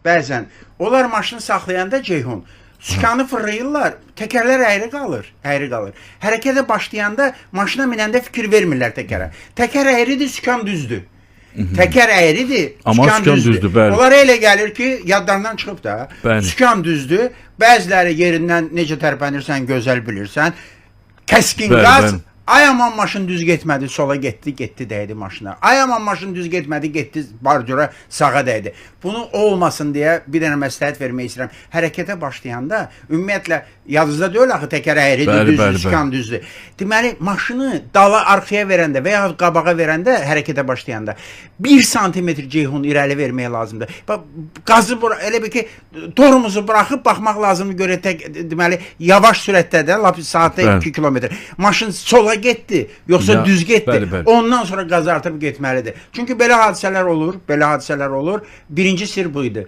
bəzən onlar maşını saxlayanda Ceyhun sükanı fırlayırlar, təkərlər əyri qalır, əyri qalır. Hərəkətə başlayanda maşına minəndə fikir vermirlər təkərə. Təkər əyridir, sükan düzdür. Təkər əyridir, sükan düzdür. Onlara elə gəlir ki, yadlarından çıxıb da, sükan düzdür. Bəziləri yerindən necə tərpənirsən, gözəl bilirsən. Kəskin qaz. Ay aman maşın düz getmədi, sola getdi, dəydi maşına. Ay aman maşın düz getmədi, getdi, bardura sağa dəydi. Bunu olmasın deyə bir dənə məsləhət vermək istəyirəm. Hərəkətə başlayanda, ümumiyyətlə, yadınızda deyil axı, təkər əyridir, düzdür, sükan düzdür. Deməli, maşını dala arxaya verəndə və ya qabağa verəndə, hərəkətə başlayanda 1 santimetr Ceyhun irəli vermək lazımdır. Qazı, elə bir ki, torumuzu buraxıb baxmaq lazımdır, görə deməli, yavaş sürətdə də, saatda 2 kilometr. Maşın sola getdi, yoxsa düz getdi. Ondan sonra qazı artıb getməlidir. Çünki belə hadisələr olur, Birinci sir bu idi.